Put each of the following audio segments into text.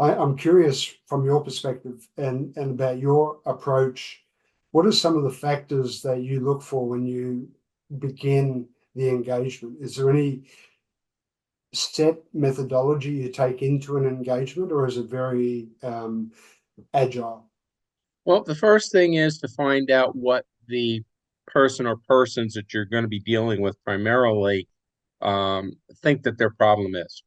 I'm curious from your perspective and about your approach. What are some of the factors that you look for when you begin the engagement? Is there any set methodology you take into an engagement, or is it very agile? Well, the first thing is to find out what the person or persons that you're going to be dealing with primarily think that their problem is.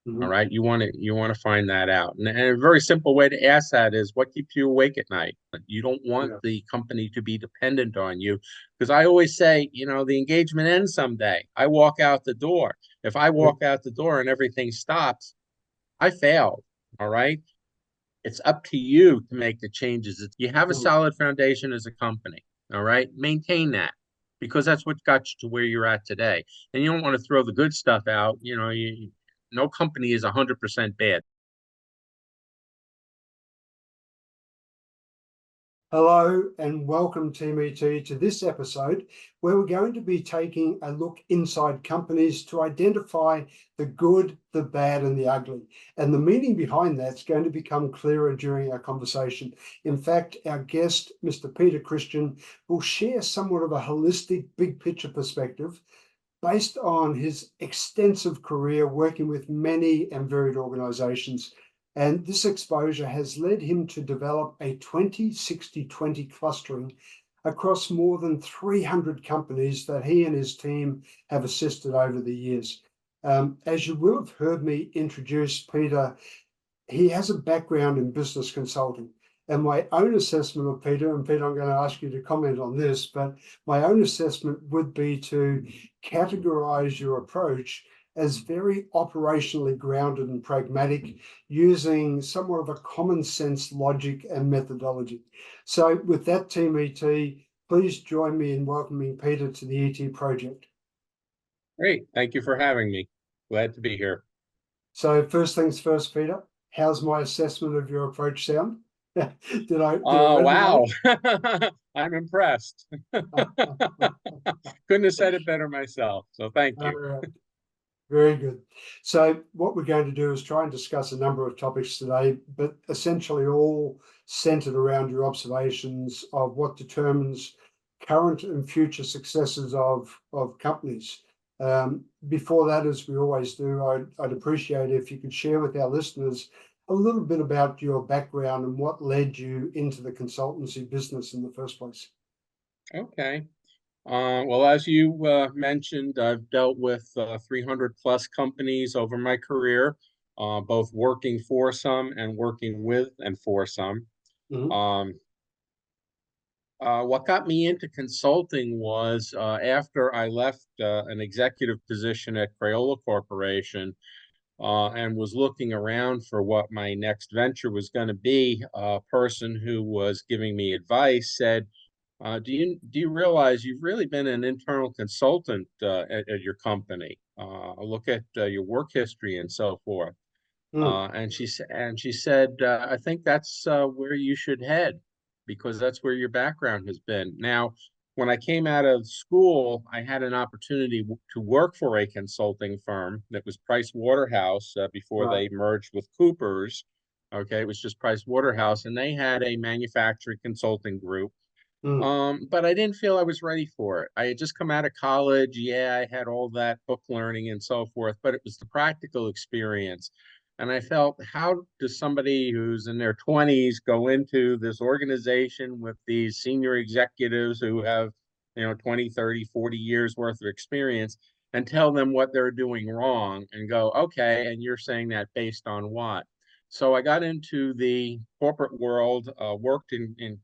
All Mhm. right, you want to find that out, and a very simple way to ask that is what keeps you awake at night. You don't want Yeah. the company to be dependent on you, because I always say, the engagement ends someday. I walk out the door. If I Yeah. walk out the door and everything stops, I failed. All right, it's up to you to make the changes. You have a Mm. solid foundation as a company. All right, maintain that, because that's what got you to where you're at today. And you don't want to throw the good stuff out. No company is 100% bad. Hello and welcome, Team ET, to this episode where we're going to be taking a look inside companies to identify the good, the bad, and the ugly. And the meaning behind that's going to become clearer during our conversation. In fact, our guest, Mr. Peter Christian, will share somewhat of a holistic, big picture perspective based on his extensive career working with many and varied organizations. And this exposure has led him to develop a 20-60-20 clustering across more than 300 companies that he and his team have assisted over the years. As you will have heard me introduce Peter, he has a background in business consulting. And my own assessment of Peter, and Peter, I'm going to ask you to comment on this, but my own assessment would be to categorize your approach as very operationally grounded and pragmatic, using somewhat of a common sense logic and methodology. So with that, Team ET, please join me in welcoming Peter to the ET project. Great. Thank you for having me. Glad to be here. So first things first, Peter, how's my assessment of your approach sound? Did it Oh, wow. resonate? I'm impressed. Couldn't have said it better myself. So thank All you. right, very good. So what we're going to do is try and discuss a number of topics today, but essentially all centered around your observations of what determines current and future successes of companies. Before that, as we always do, I'd appreciate if you could share with our listeners a little bit about your background and what led you into the consultancy business in the first place. Okay. Well, as you mentioned, I've dealt with 300 plus companies over my career, both working for some and working with and for some. Mhm. Um, what got me into consulting was after I left an executive position at Crayola Corporation and was looking around for what my next venture was going to be. A person who was giving me advice said, "Do you realize you've really been an internal consultant at your company? Look at your work history and so forth." Mm. And she said, "I think that's where you should head, because that's where your background has been." Now, when I came out of school, I had an opportunity to work for a consulting firm that was Price Waterhouse before Right. they merged with Coopers. Okay, it was just Price Waterhouse, and they had a manufacturing consulting group. Mm. But I didn't feel I was ready for it. I had just come out of college. Yeah, I had all that book learning and so forth, but it was the practical experience. And I felt, how does somebody who's in their 20s go into this organization with these senior executives who have, 20, 30, 40 years worth of experience, and tell them what they're doing wrong and go, okay, and you're saying that based on what? So I got into the corporate world, worked in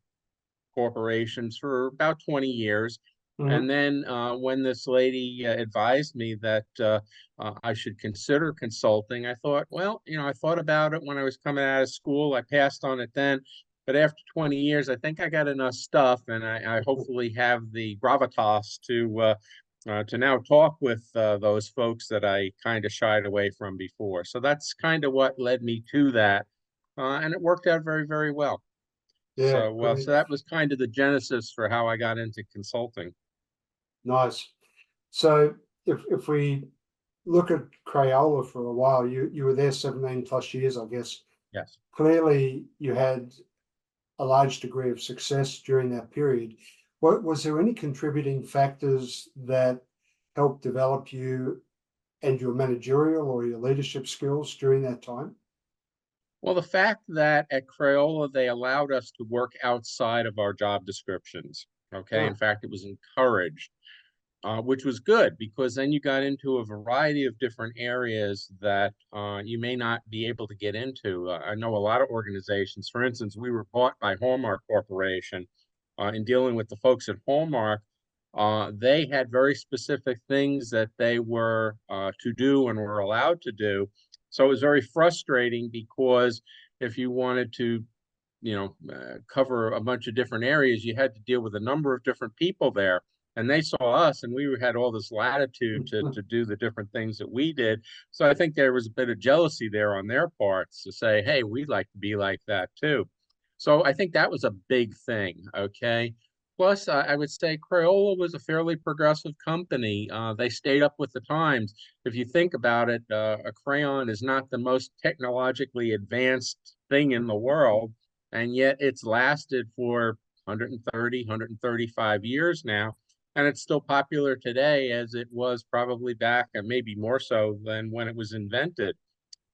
corporations for about 20 years. Mhm. And then when this lady advised me that I should consider consulting, I thought, well, I thought about it when I was coming out of school. I passed on it then. But after 20 years, I think I got enough stuff, and I hopefully have the gravitas to now talk with those folks that I kind of shied away from before. So that's kind of what led me to that. And it worked out very, very well. Yeah, So great. that was kind of the genesis for how I got into consulting. Nice. So if we look at Crayola for a while, you were there 17 plus years, I guess. Yes. Clearly, you had a large degree of success during that period. What was there any contributing factors that helped develop you and your managerial or your leadership skills during that time? Well, the fact that at Crayola they allowed us to work outside of our job descriptions. Okay. In Ah, fact, it was encouraged, which was good because then you got into a variety of different areas that you may not be able to get into. I know a lot of organizations, for instance, we were bought by Hallmark Corporation. In dealing with the folks at Hallmark, they had very specific things that they were to do and were allowed to do. So it was very frustrating because if you wanted to, cover a bunch of different areas, you had to deal with a number of different people there. And they saw us, and we had all this latitude to do the different things that we did. So I think there was a bit of jealousy there on their parts to say, hey, we'd like to be like that too. So I think that was a big thing. Okay. Plus, I would say Crayola was a fairly progressive company. They stayed up with the times. If you think about it, a crayon is not the most technologically advanced thing in the world, and yet it's lasted for 130, 135 years now, and it's still popular today as it was probably back, and maybe more so than when it was invented.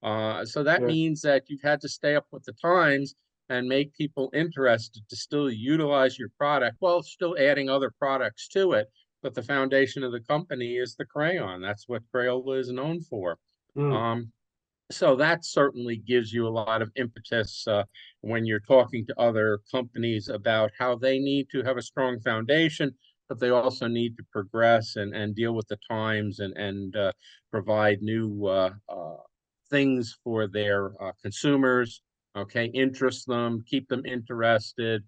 So that yeah. means that you've had to stay up with the times and make people interested to still utilize your product while still adding other products to it. But the foundation of the company is the crayon. That's what Crayola is known for. Mm, Um, so that certainly gives you a lot of impetus when you're talking to other companies about how they need to have a strong foundation, but they also need to progress and deal with the times and provide new things for their consumers. Okay, interest them, keep them interested,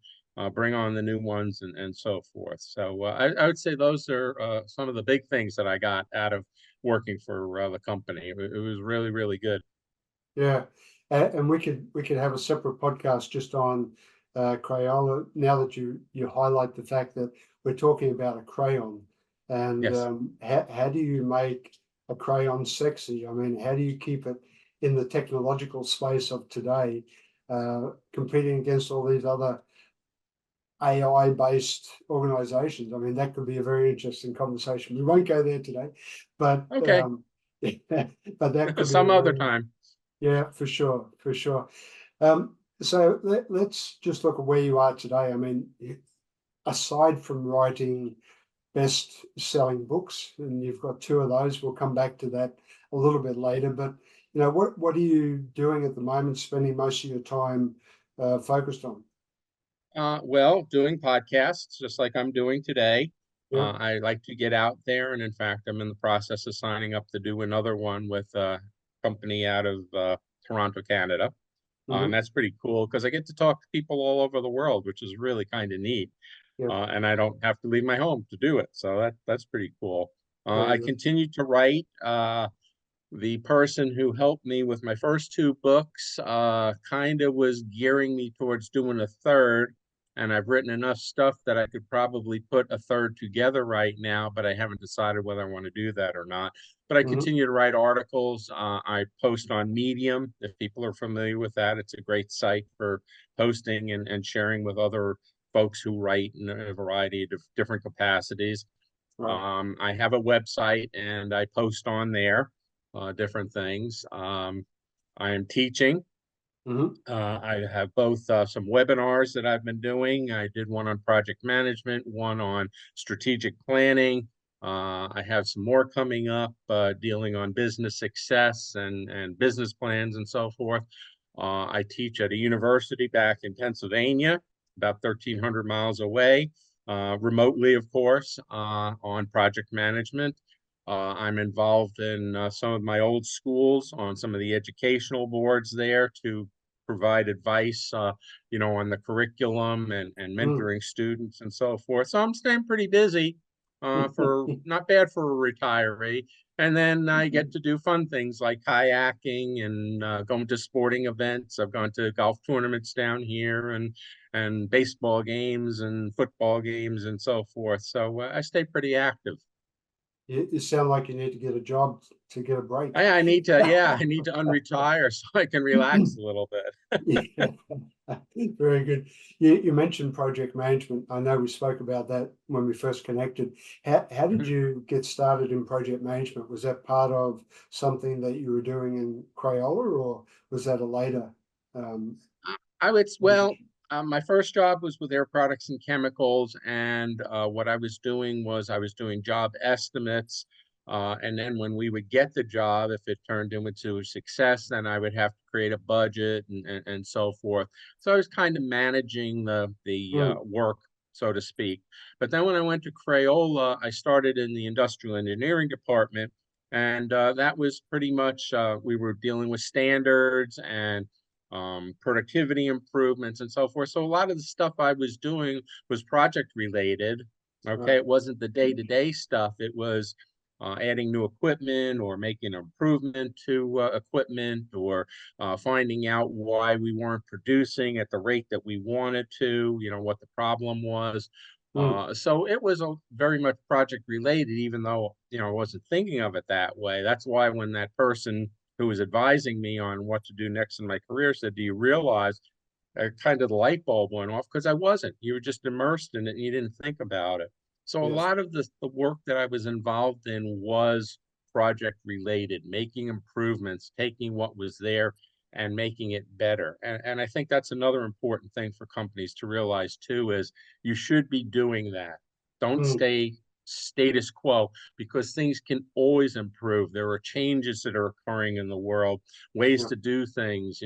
bring on the new ones, and so forth. So I would say those are some of the big things that I got out of working for the company. It was really, really good. yeah. And we could have a separate podcast just on Crayola. Now that you highlight the fact that we're talking about a crayon, and Yes. how do you make a crayon sexy? I mean, how do you keep it in the technological space of today, competing against all these other AI-based organizations? I mean, that could be a very interesting conversation. We won't go there today, but Okay. but that could be a Some other very, time. yeah, for sure, for sure. So let's just look at where you are today. I mean, aside from writing best-selling books, and you've got two of those, we'll come back to that a little bit later. But what are you doing at the moment? Spending most of your time focused on? Well, doing podcasts just like I'm doing today. Yeah. I like to get out there, and in fact, I'm in the process of signing up to do another one with a company out of Toronto, Canada. And Hmm. that's pretty cool because I get to talk to people all over the world, which is really kind of neat. Yeah. And I don't have to leave my home to do it, so that's pretty cool. I Very good. continue to write. The person who helped me with my first two books kind of was gearing me towards doing a third. And I've written enough stuff that I could probably put a third together right now, but I haven't decided whether I want to do that or not. But I Hmm. continue to write articles. I post on Medium. If people are familiar with that, it's a great site for posting and sharing with other folks who write in a variety of different capacities. Right. I have a website and I post on there different things. I am teaching. Hmm. I have both some webinars that I've been doing. I did one on project management, one on strategic planning. I have some more coming up dealing on business success and business plans and so forth. I teach at a university back in Pennsylvania, about 1,300 miles away, remotely, of course, on project management. I'm involved in some of my old schools on some of the educational boards there to provide advice, on the curriculum and Mm. mentoring students and so forth. So I'm staying pretty busy for not bad for a retiree. And then I get to do fun things like kayaking and going to sporting events. I've gone to golf tournaments down here and baseball games and football games and so forth. So I stay pretty active. You sound like you need to get a job to get a break. I need to, yeah, I need to unretire so I can relax a little bit. Yeah, very good. You mentioned project management. I know we spoke about that when we first connected. How did you get started in project management? Was that part of something that you were doing in Crayola, or was that a later um, I would, well, transition? my first job was with Air Products and Chemicals, and what I was doing was I was doing job estimates, and then when we would get the job, if it turned into a success, then I would have to create a budget and so forth. So I was kind of managing the Mm, work, so to speak. But then when I went to Crayola, I started in the industrial engineering department, and that was pretty much we were dealing with standards and productivity improvements and so forth. So a lot of the stuff I was doing was project related. Okay, right. it wasn't the day-to-day stuff. It was adding new equipment or making improvement to equipment or finding out why we weren't producing at the rate that we wanted to, what the problem was. Mm, So it was very much project related, even though, I wasn't thinking of it that way. That's why when that person who was advising me on what to do next in my career said, "Do you realize?" Kind of the light bulb went off because I wasn't. You were just immersed in it and you didn't think about it. So a yes. lot of the work that I was involved in was project related, making improvements, taking what was there and making it better. And I think that's another important thing for companies to realize too is you should be doing that. Don't Mm, stay status quo because things can always improve. There are changes that are occurring in the world, ways yeah. to do things,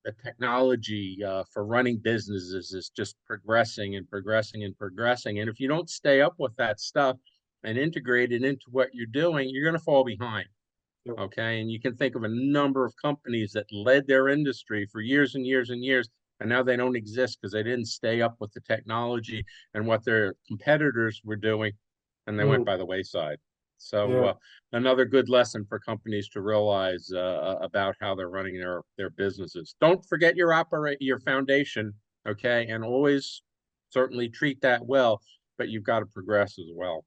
the technology for running businesses is just progressing and progressing and progressing. And if you don't stay up with that stuff and integrate it into what you're doing, you're going to fall behind. Yeah. Okay. And you can think of a number of companies that led their industry for years and years and years. And now they don't exist because they didn't stay up with the technology and what their competitors were doing. And they went Mm, by the wayside. So yeah. another good lesson for companies to realize about how they're running their businesses. Don't forget your foundation, okay, and always certainly treat that well, but you've got to progress as well.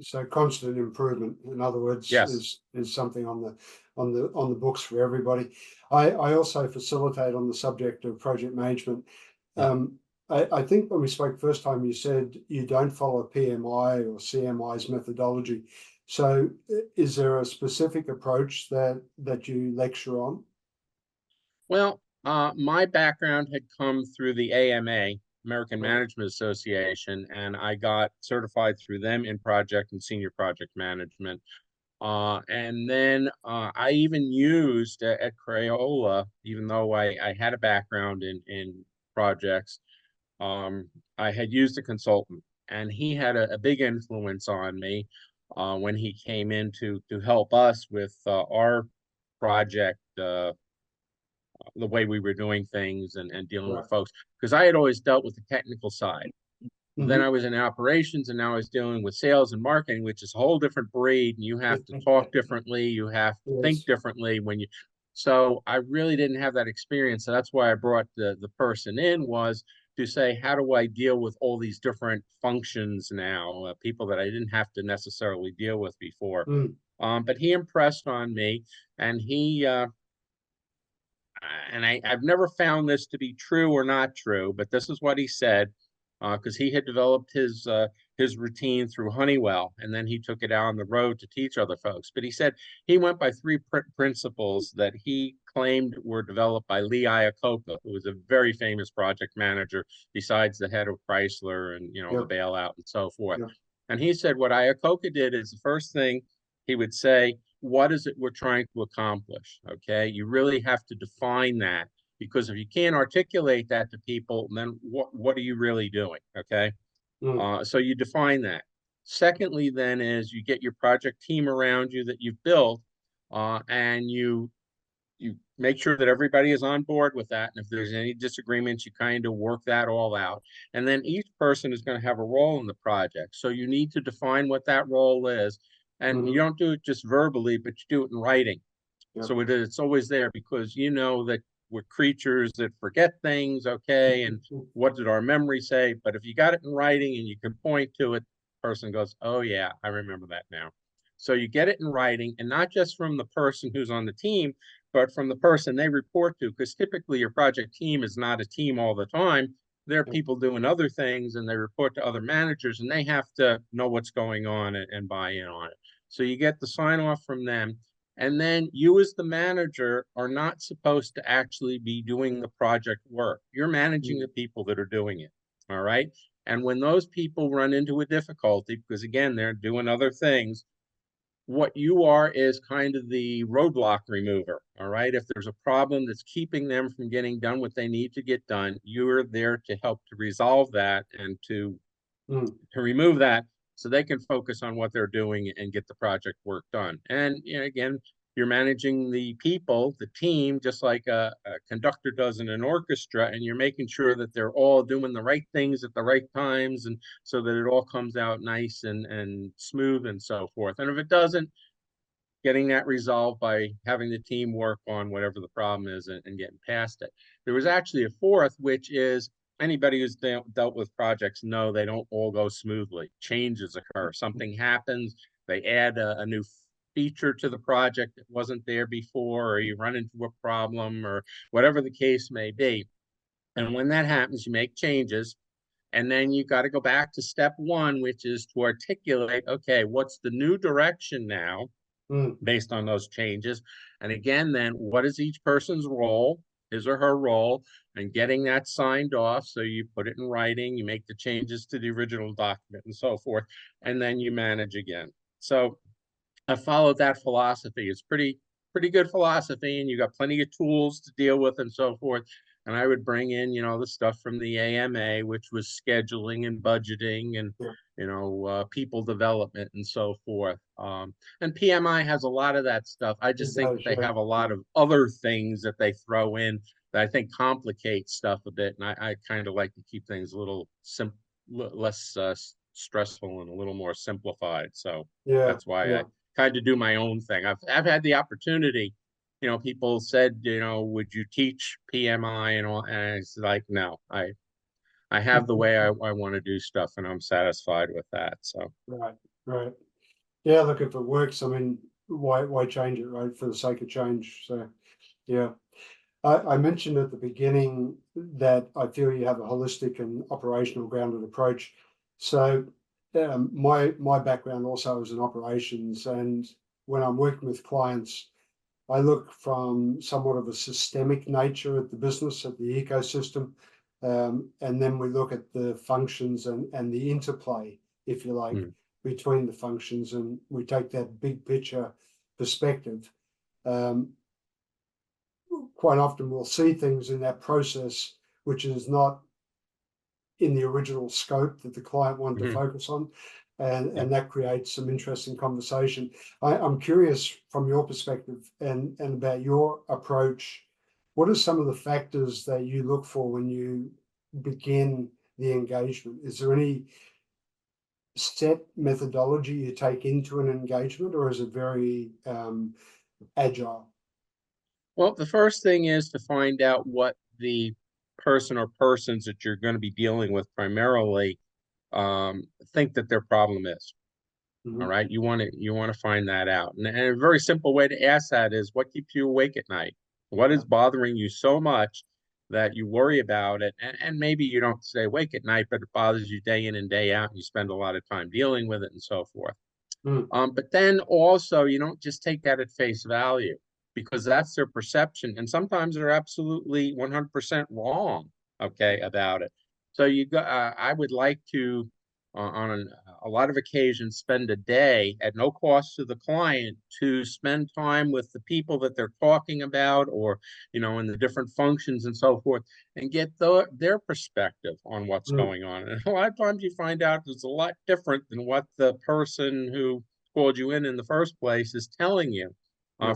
So constant improvement, in other words, Yes. is something on the books for everybody. I also facilitate on the subject of project management. Yeah. Um, I think when we spoke first time, you said you don't follow PMI or CMI's methodology. So is there a specific approach that you lecture on? Well, my background had come through the AMA, American Right. Management Association, and I got certified through them in project and senior project management. And then I even used at Crayola, even though I had a background in projects, I had used a consultant, and he had a big influence on me when he came in to help us with our project. The way we were doing things and dealing with Right. folks because I had always dealt with the technical side. Then Mm-hmm. I was in operations and now I was dealing with sales and marketing, which is a whole different breed. And you have to talk differently. You have to think Yes. differently so I really didn't have that experience. So that's why I brought the person in was to say, how do I deal with all these different functions now, people that I didn't have to necessarily deal with before. Mm, But he impressed on me and I've never found this to be true or not true, but this is what he said, because he had developed his routine through Honeywell, and then he took it out on the road to teach other folks. But he said he went by three principles that he claimed were developed by Lee Iacocca, who was a very famous project manager, besides the head of Chrysler and the yep. bailout and so forth. Yep. And he said what Iacocca did is the first thing he would say, what is it we're trying to accomplish? Okay, you really have to define that because if you can't articulate that to people, then what are you really doing? Okay, Mm, so you define that. Secondly, then is you get your project team around you that you've built, and you make sure that everybody is on board with that. And if there's any disagreements, you kind of work that all out. And then each person is going to have a role in the project. So you need to define what that role is. And you mm-hmm. don't do it just verbally, but you do it in writing. Yep. So it's always there because you know that we're creatures that forget things, okay? And what did our memory say? But if you got it in writing and you can point to it, person goes, oh yeah, I remember that now. So you get it in writing, and not just from the person who's on the team, but from the person they report to, because typically your project team is not a team all the time. There are people doing other things, and they report to other managers, and they have to know what's going on and buy in on it. So you get the sign off from them. And then you, as the manager, are not supposed to actually be doing the project work. You're managing the people that are doing it. All right. And when those people run into a difficulty, because again, they're doing other things, what you are is kind of the roadblock remover. All right. If there's a problem that's keeping them from getting done what they need to get done, you're there to help to resolve that and to remove that so they can focus on what they're doing and get the project work done. And you know, again, you're managing the people, the team, just like a conductor does in an orchestra, and you're making sure that they're all doing the right things at the right times, and so that it all comes out nice and smooth and so forth. And if it doesn't, getting that resolved by having the team work on whatever the problem is and getting past it. There was actually a fourth, which is anybody who's dealt with projects know they don't all go smoothly. Changes occur. Something happens. They add a new feature to the project that wasn't there before, or you run into a problem, or whatever the case may be. And when that happens, you make changes. And then you got to go back to step one, which is to articulate, okay, what's the new direction now based on those changes? And again, then what is each person's role, his or her role, and getting that signed off. So you put it in writing, you make the changes to the original document and so forth, and then you manage again. So I followed that philosophy. It's pretty good philosophy, and you got plenty of tools to deal with and so forth. And I would bring in, you know, the stuff from the AMA, which was scheduling and budgeting and, you know, people development and so forth. And PMI has a lot of that stuff. I just think that they have a lot of other things that they throw in that I think complicate stuff a bit. And I kind of like to keep things a little less stressful and a little more simplified. So that's why I tried to do my own thing. I've had the opportunity, you know, people said, you know, would you teach PMI and all? And it's like, no, I have the way I want to do stuff, and I'm satisfied with that. So right. Yeah, look, if it works, I mean, why change it, right? For the sake of change. So yeah. I mentioned at the beginning that I feel you have a holistic and operational grounded approach. So my background also is in operations, and when I'm working with clients, I look from somewhat of a systemic nature at the business, at the ecosystem, and then we look at the functions and the interplay, if you like, between the functions, and we take that big picture perspective. Quite often we'll see things in that process which is not in the original scope that the client wanted to focus on, and that creates some interesting conversation. I'm curious from your perspective and about your approach. What are some of the factors that you look for when you begin the engagement? Is there any set methodology you take into an engagement, or is it very agile? well, the first thing is to find out what the person or persons that you're going to be dealing with primarily think that their problem is. All right, you want to find that out, and a very simple way to ask that is, what keeps you awake at night? What is bothering you so much that you worry about it? And maybe you don't stay awake at night, but it bothers you day in and day out, and you spend a lot of time dealing with it and so forth. But then also, you don't just take that at face value, because that's their perception. And sometimes they're absolutely 100% wrong, okay, about it. So I would like to, on a lot of occasions, spend a day at no cost to the client to spend time with the people that they're talking about, or, you know, in the different functions and so forth, and get their perspective on what's going on. And a lot of times you find out it's a lot different than what the person who called you in the first place is telling you.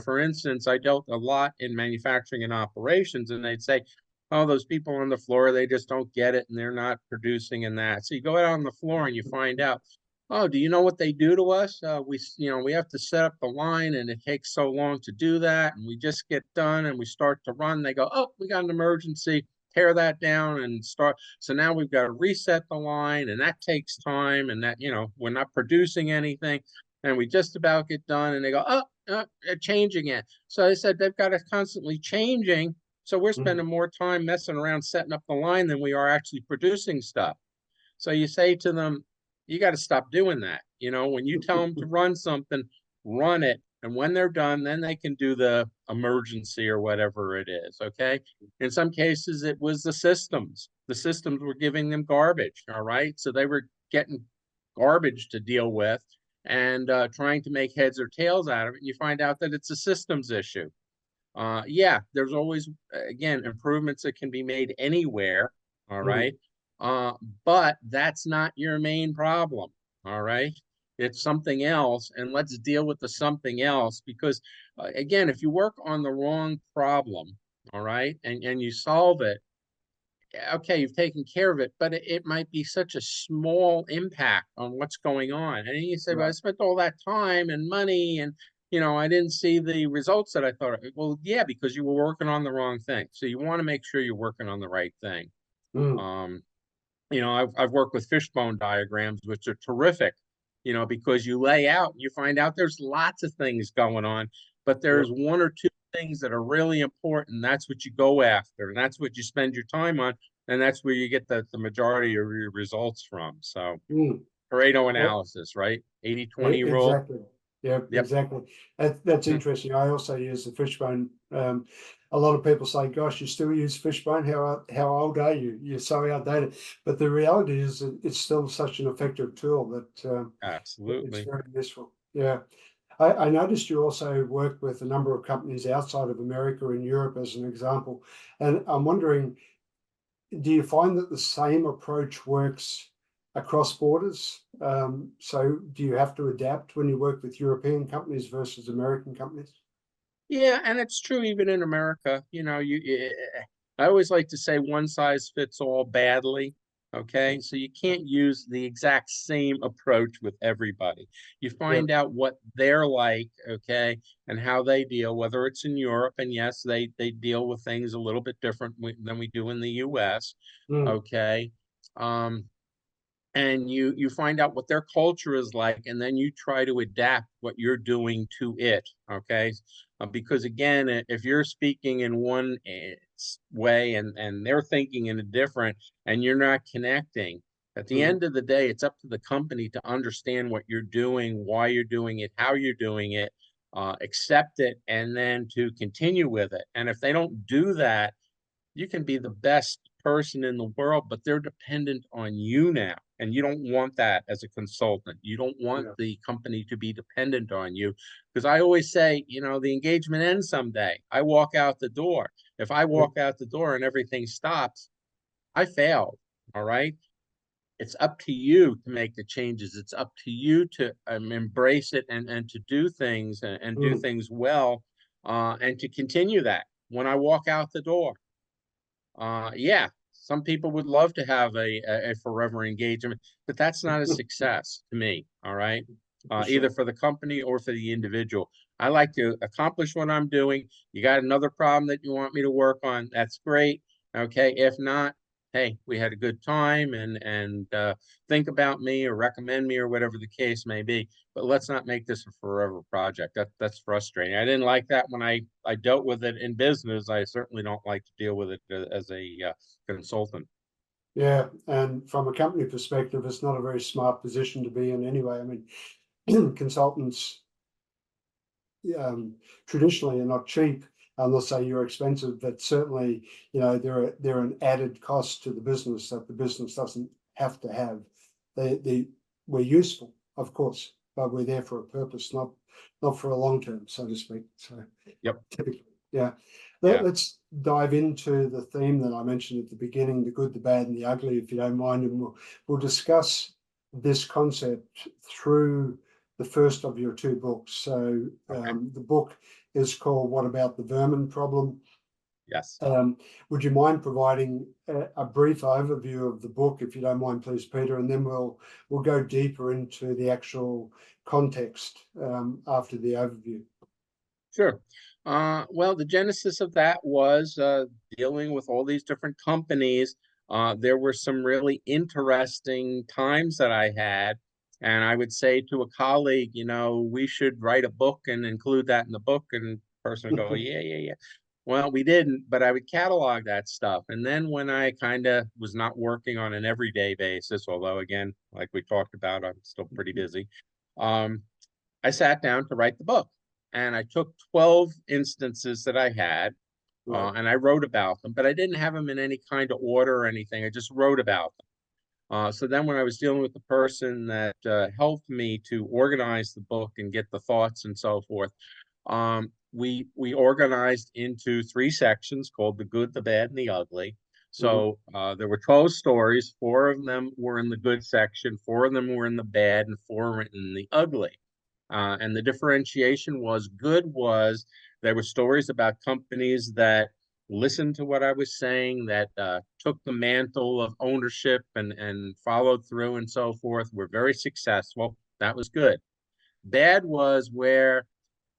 For instance, I dealt a lot in manufacturing and operations, and they'd say, oh, those people on the floor, they just don't get it, and they're not producing and that. So you go out on the floor and you find out, oh, do you know what they do to us? We have to set up the line, and it takes so long to do that, and we just get done and we start to run. They go, oh, we got an emergency. tear that down and start. So now we've got to reset the line, and that takes time, and that, we're not producing anything, and we just about get done, and they go, they're changing it. So I said they've got to constantly changing. So we're spending more time messing around setting up the line than we are actually producing stuff. So you say to them, you got to stop doing that. When you tell them to run something, run it. And when they're done, then they can do the emergency or whatever it is. Okay. In some cases, it was the systems. The systems were giving them garbage. All right. So they were getting garbage to deal with and trying to make heads or tails out of it. And you find out that it's a systems issue. Yeah, there's always, again, improvements that can be made anywhere. All right. But that's not your main problem. All right. It's something else. And let's deal with the something else because, again, if you work on the wrong problem, all right, and you solve it, okay, you've taken care of it, but it might be such a small impact on what's going on. And then you say, well, I spent all that time and money and, I didn't see the results that I thought. Well, yeah, because you were working on the wrong thing. So you want to make sure you're working on the right thing. I've worked with fishbone diagrams, which are terrific, because you lay out and you find out there's lots of things going on, but there's one or two things that are really important. That's what you go after, and that's what you spend your time on, and that's where you get the majority of your results from. So Pareto analysis, right? 80-20 rule. Exactly. Yeah, Yep. exactly. That's interesting. I also use the fishbone. A lot of people say, "Gosh, you still use fishbone? How old are you? You're so outdated." But the reality is, that it's still such an effective tool that Absolutely. it's very useful. Yeah, I noticed you also work with a number of companies outside of America and Europe, as an example. And I'm wondering, do you find that the same approach works across borders? So do you have to adapt when you work with European companies versus American companies? Yeah, and it's true even in America. I always like to say one size fits all badly. Okay, so you can't use the exact same approach with everybody. You Yep. find out what they're like, okay, and how they deal, whether it's in Europe, and yes, they deal with things a little bit different than we do in the US. Mm, Okay. Um, and you find out what their culture is like, and then you try to adapt what you're doing to it. Okay. Because again, if you're speaking in one way and they're thinking in a different, and you're not connecting, at the mm, end of the day, it's up to the company to understand what you're doing, why you're doing it, how you're doing it, accept it, and then to continue with it. And if they don't do that, you can be the best person in the world, but they're dependent on you now. And you don't want that as a consultant. You don't want yeah. the company to be dependent on you. Because I always say, the engagement ends someday. I walk out the door. If I Yep. walk out the door and everything stops, I failed. All right. It's up to you to make the changes. It's up to you to embrace it and to do things and do Mm, things well and to continue that when I walk out the door. Yeah, some people would love to have a forever engagement, but that's not a success to me. All right. for Either sure. for the company or for the individual. I like to accomplish what I'm doing. You got another problem that you want me to work on? That's great. Okay. If not, hey, we had a good time and think about me or recommend me or whatever the case may be. But let's not make this a forever project. That's frustrating. I didn't like that when I dealt with it in business. I certainly don't like to deal with it as a consultant. Yeah, and from a company perspective, it's not a very smart position to be in anyway. I mean, consultants traditionally are not cheap unless say you're expensive, but certainly, they're an added cost to the business that the business doesn't have to have. We're useful, of course, but we're there for a purpose, not for a long term, so to speak. So Yep. typically, yeah. Yeah. Let's dive into the theme that I mentioned at the beginning, the good, the bad, and the ugly, if you don't mind, and we'll discuss this concept through the first of your two books. So Okay. the book is called "What About the Vermin Problem?" Yes. Would you mind providing a brief overview of the book, if you don't mind, please, Peter, and then we'll go deeper into the actual context after the overview. Sure. Well, the genesis of that was dealing with all these different companies. There were some really interesting times that I had, and I would say to a colleague, we should write a book and include that in the book, and the person would go, yeah, yeah, yeah. Well, we didn't, but I would catalog that stuff. And then when I kind of was not working on an everyday basis, although again, like we talked about, I'm still pretty busy. Um, I sat down to write the book, and I took 12 instances that I had, Right. and I wrote about them, but I didn't have them in any kind of order or anything. I just wrote about them. So then when I was dealing with the person that helped me to organize the book and get the thoughts and so forth, we organized into three sections called the good, the bad, and the ugly. Mhm. So there were 12 stories. Four of them were in the good section, four of them were in the bad, and four were in the ugly. And the differentiation was good was there were stories about companies that listened to what I was saying, that took the mantle of ownership and followed through and so forth, were very successful. That was good. Bad was where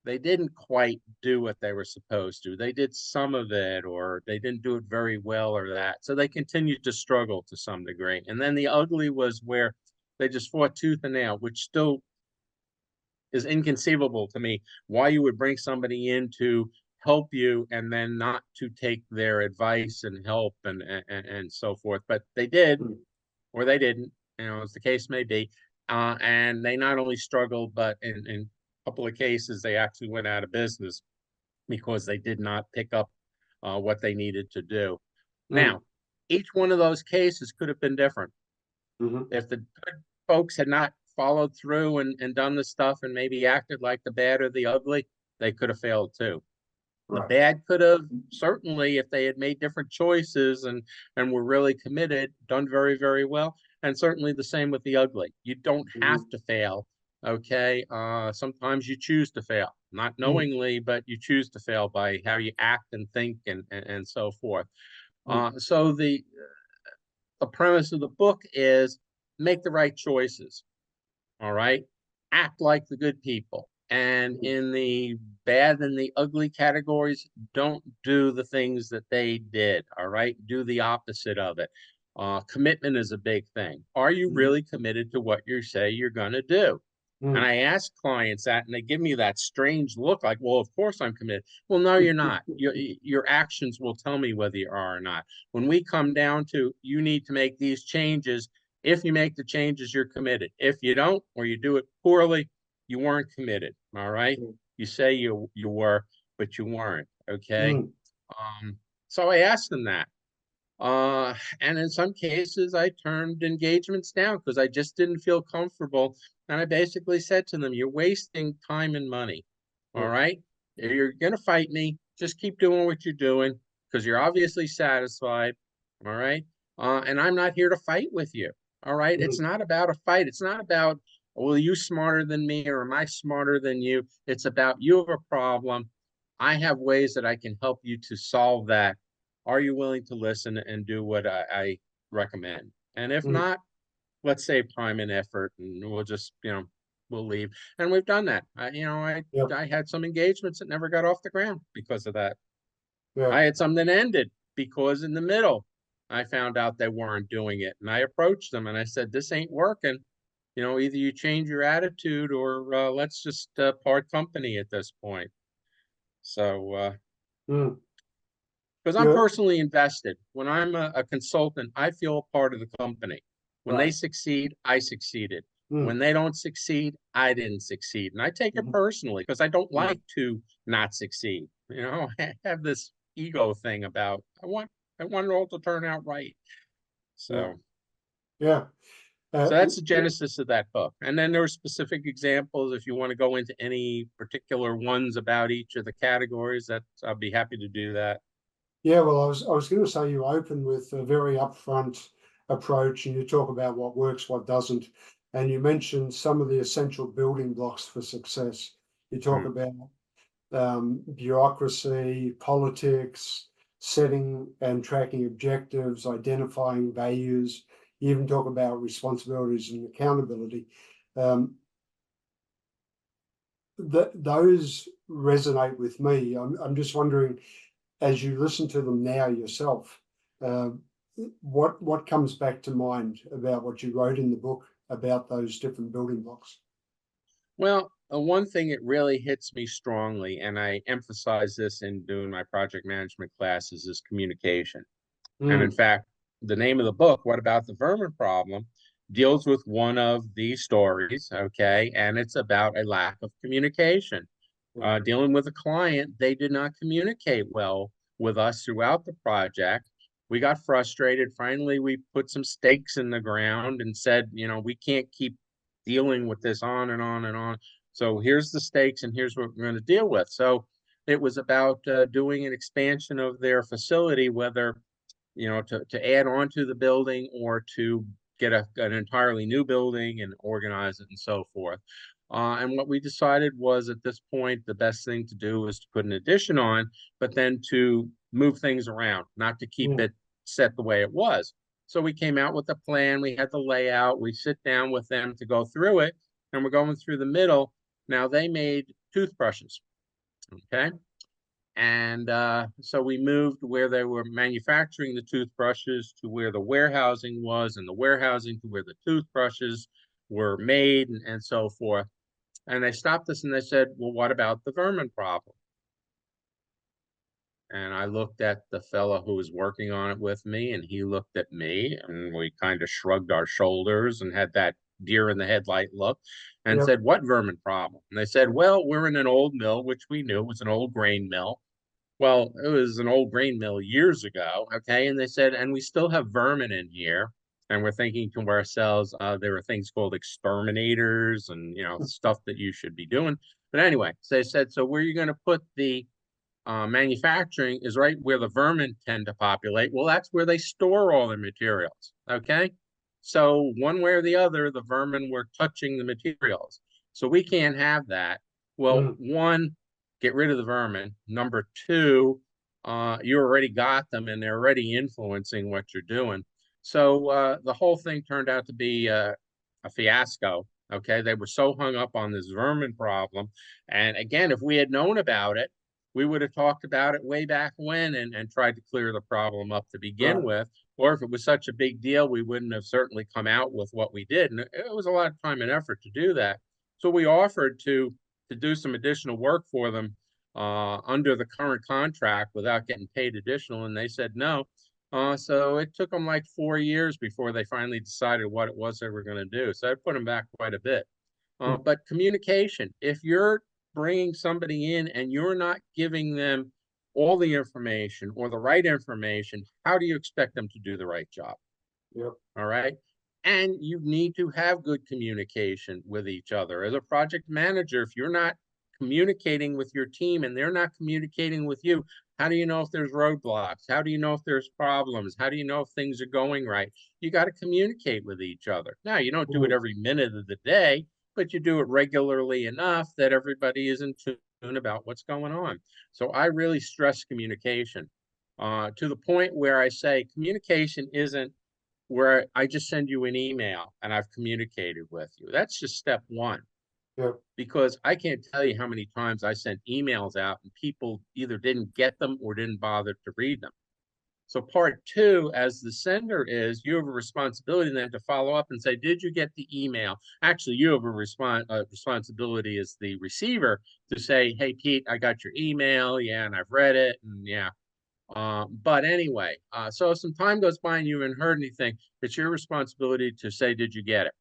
they didn't quite do what they were supposed to. They did some of it, or they didn't do it very well, or that. So they continued to struggle to some degree. And then the ugly was where they just fought tooth and nail, which still is inconceivable to me, why you would bring somebody in to help you and then not to take their advice and help and so forth. But they did, Mm. or they didn't, as the case may be. And they not only struggled, but in a couple of cases, they actually went out of business because they did not pick up what they needed to do. Mm. Now, each one of those cases could have been different. Mhm. If the good folks had not followed through and done the stuff and maybe acted like the bad or the ugly, they could have failed too. The Right. bad could have certainly, if they had made different choices and were really committed, done very, very well. And certainly the same with the ugly. You don't have Mhm. to fail. Okay. Sometimes you choose to fail, not Mm. knowingly, but you choose to fail by how you act and think and so forth. Mm. So the premise of the book is make the right choices. All right. Act like the good people. And Mm. in the bad and the ugly categories, don't do the things that they did. All right. Do the opposite of it. Commitment is a big thing. Are you Mhm. really committed to what you say you're going to do? And Mm. I ask clients that, and they give me that strange look like, well, of course I'm committed. Well, no, you're not. Your actions will tell me whether you are or not. When we come down to you need to make these changes, if you make the changes, you're committed. If you don't, or you do it poorly, you weren't committed. All right. Mm. You say you were, but you weren't. Okay. Mm. So I asked them that. And in some cases, I turned engagements down because I just didn't feel comfortable. And I basically said to them, you're wasting time and money. All Yeah. right. If you're going to fight me, just keep doing what you're doing because you're obviously satisfied. All right. And I'm not here to fight with you. All right. It's Mm. not about a fight. It's not about, well, you smarter than me or am I smarter than you? It's about you have a problem. I have ways that I can help you to solve that. Are you willing to listen and do what I recommend? And if Mm. not, let's save time and effort and we'll just, we'll leave. And we've done that. Yep. I had some engagements that never got off the ground because of that. Yeah. I had some that ended because in the middle, I found out they weren't doing it. And I approached them and I said, this ain't working. Either you change your attitude or let's just part company at this point. So, Mm. because I'm Yeah. personally invested. When I'm a consultant, I feel a part of the company. When they Right. succeed, I succeeded. Mm. When they don't succeed, I didn't succeed. And I take it Mhm. personally because I don't Mm. like to not succeed. I have this ego thing about I want it all to turn out right. Yeah. So Yeah. so Yeah. that's the genesis of that book. And then there are specific examples if you want to go into any particular ones about each of the categories, that I'll be happy to do that. Yeah, well, I was going to say you open with a very upfront approach, and you talk about what works, what doesn't, and you mentioned some of the essential building blocks for success. You talk Hmm. about bureaucracy, politics, setting and tracking objectives, identifying values. You even talk about responsibilities and accountability. Um, those resonate with me. I'm just wondering, as you listen to them now yourself, uh, what comes back to mind about what you wrote in the book about those different building blocks? Well, one thing that really hits me strongly, and I emphasize this in doing my project management classes, is communication. And in Mm, fact, the name of the book, What About the Vermin Problem, deals with one of these stories, okay? And it's about a lack of communication. yeah, Dealing with a client, they did not communicate well with us throughout the project. We got frustrated. Finally, we put some stakes in the ground and said, we can't keep dealing with this on and on and on. So here's the stakes, and here's what we're going to deal with. So it was about doing an expansion of their facility, whether to add on to the building or to get an entirely new building and organize it and so forth. And what we decided was at this point, the best thing to do was to put an addition on, but then to move things around, not to keep mm, it set the way it was. So we came out with a plan. We had the layout. We sit down with them to go through it, and we're going through the middle. Now they made toothbrushes. Okay. And so we moved where they were manufacturing the toothbrushes to where the warehousing was, and the warehousing to where the toothbrushes were made, and so forth. And they stopped us and they said, well, what about the vermin problem? And I looked at the fellow who was working on it with me, and he looked at me, and we kind of shrugged our shoulders and had that deer in the headlight look and yep, said, what vermin problem? And they said, well, we're in an old mill, which we knew was an old grain mill. Well, it was an old grain mill years ago, okay? And they said, and we still have vermin in here. And we're thinking to ourselves, there are things called exterminators and, stuff that you should be doing. But anyway, so they said, so where are you going to put the manufacturing is right where the vermin tend to populate. Well, that's where they store all the materials, okay? So one way or the other, the vermin were touching the materials. So we can't have that. Well, mm, one, get rid of the vermin. Number two, you already got them and they're already influencing what you're doing. So the whole thing turned out to be a fiasco. Okay, they were so hung up on this vermin problem. And again, if we had known about it, we would have talked about it way back when and tried to clear the problem up to begin right, with. Or if it was such a big deal, we wouldn't have certainly come out with what we did. And it was a lot of time and effort to do that. So we offered to do some additional work for them under the current contract without getting paid additional, and they said no. So it took them like 4 years before they finally decided what it was they were going to do. So I put them back quite a bit. mm, But communication, if you're bringing somebody in and you're not giving them all the information or the right information, how do you expect them to do the right job? yep, All right. And you need to have good communication with each other. As a project manager, if you're not communicating with your team and they're not communicating with you, how do you know if there's roadblocks? How do you know if there's problems? How do you know if things are going right? You got to communicate with each other. Now, you don't do it mm, every minute of the day, but you do it regularly enough that everybody is in tune about what's going on. So I really stress communication to the point where I say communication isn't where I just send you an email and I've communicated with you. That's just step one, yep, because I can't tell you how many times I sent emails out and people either didn't get them or didn't bother to read them. So part two, as the sender is, you have a responsibility then to follow up and say, did you get the email? Actually, you have a responsibility as the receiver to say, hey, Pete, I got your email. Yeah, and I've read it. And yeah, but anyway, so if some time goes by and you haven't heard anything, it's your responsibility to say, did you get it?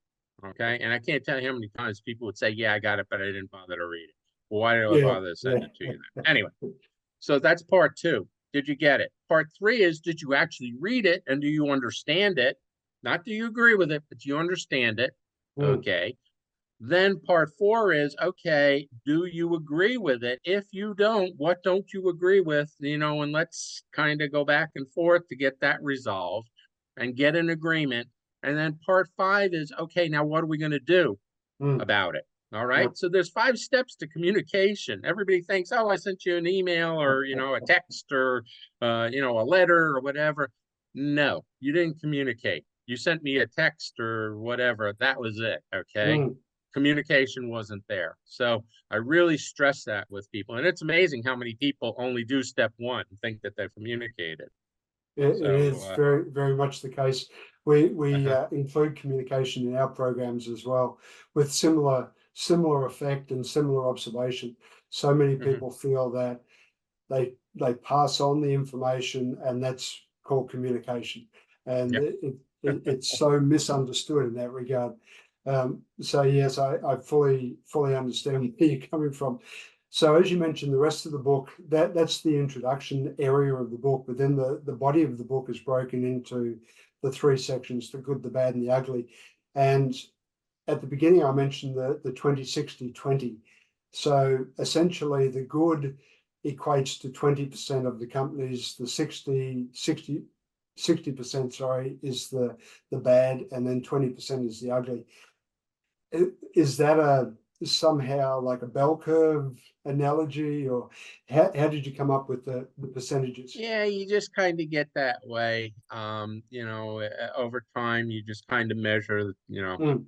Okay. And I can't tell you how many times people would say, yeah, I got it, but I didn't bother to read it. Well, why did I yeah, bother to yeah, send it to you then? Anyway, so that's part two. Did you get it? Part three is, did you actually read it and do you understand it? Not do you agree with it, but do you understand it? mm, Okay. Then part four is, okay, do you agree with it? If you don't, what don't you agree with? And let's kind of go back and forth to get that resolved and get an agreement. And then part five is, okay, now what are we going to do mm, about it? All yep, right. So there's 5 steps to communication. Everybody thinks, oh, I sent you an email or, a text or, a letter or whatever. No, you didn't communicate. You sent me a text or whatever. That was it. Okay. mm, communication wasn't there. So I really stress that with people. And it's amazing how many people only do step one and think that they've communicated. It So, is very, very much the case. We uh-huh, include communication in our programs as well, with similar effect and similar observation. So many mhm, people feel that they pass on the information, and that's called communication, and yeah, it's so misunderstood in that regard. So yes, I fully understand where you're coming from. So as you mentioned, the rest of the book, that's the introduction area of the book, but then the body of the book is broken into the three sections: the good, the bad, and the ugly. And at the beginning, I mentioned the 20-60-20. So essentially, the good equates to 20% of the companies, the 60%, sorry, is the bad, and then 20% is the ugly. Is that somehow like a bell curve analogy, or how did you come up with the percentages? yeah, you just kind of get that way. Over time, you just kind of measure, Mm,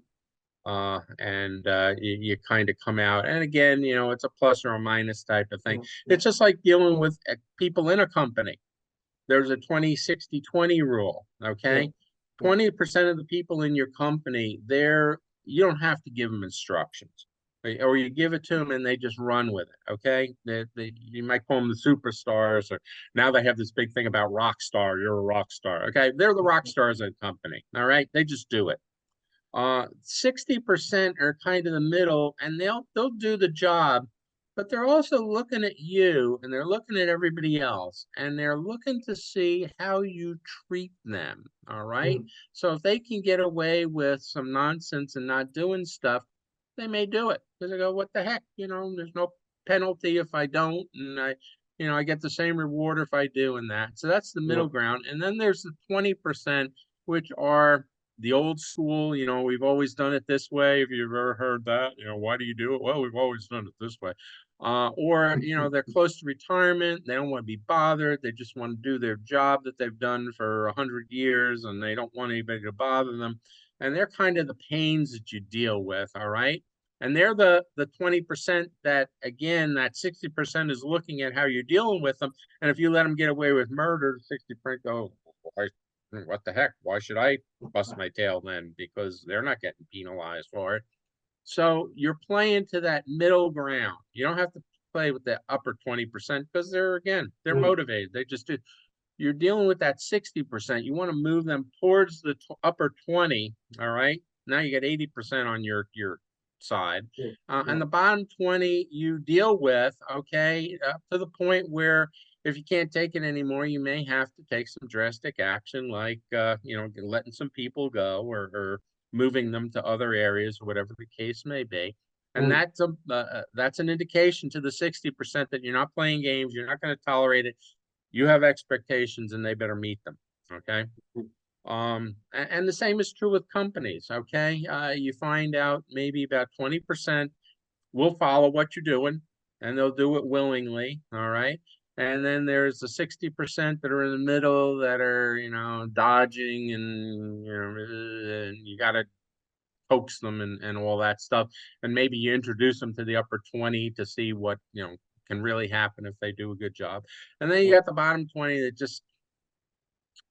and you kind of come out. And again, it's a plus or a minus type of thing. yeah, yeah, It's just like dealing with people in a company. There's a 20-60-20 rule. yeah, Okay. yeah. 20% of the people in your company, you don't have to give them instructions. Or you give it to them and they just run with it. Okay. You might call them the superstars, or now they have this big thing about rock star. You're a rock star. Okay. They're the rock stars of the company. All right. They just do it. 60% are kind of the middle, and they'll do the job, but they're also looking at you, and they're looking at everybody else, and they're looking to see how you treat them. All right. Mm, So if they can get away with some nonsense and not doing stuff, they may do it because they go, "What the heck? There's no penalty if I don't, and I get the same reward if I do," and that. So that's the yeah, middle ground, and then there's the 20%, which are the old school, we've always done it this way. If you've ever heard that, why do you do it? Well, we've always done it this way. Or, they're close to retirement. They don't want to be bothered. They just want to do their job that they've done for 100 years, and they don't want anybody to bother them. And they're kind of the pains that you deal with. All right. And they're the 20% that, again, that 60% is looking at how you're dealing with them. And if you let them get away with murder, 60% go, what the heck? Why should I bust my tail then? Because they're not getting penalized for it. So you're playing to that middle ground. You don't have to play with the upper 20% because they're mm, motivated. They just do. You're dealing with that 60%. You want to move them towards the upper 20. All right. Now you get 80% on your side. yeah, And yeah, the bottom 20 you deal with, okay, up to the point where if you can't take it anymore, you may have to take some drastic action, like letting some people go, or moving them to other areas, or whatever the case may be. And mm, that's an indication to the 60% that you're not playing games. You're not going to tolerate it. You have expectations, and they better meet them. Okay. mm, And the same is true with companies. Okay. You find out maybe about 20% will follow what you're doing, and they'll do it willingly. All right. And then there's the 60% that are in the middle that are, dodging, and, and you got to coax them, and all that stuff. And maybe you introduce them to the upper 20 to see what, can really happen if they do a good job. And then you yeah, got the bottom 20 that just,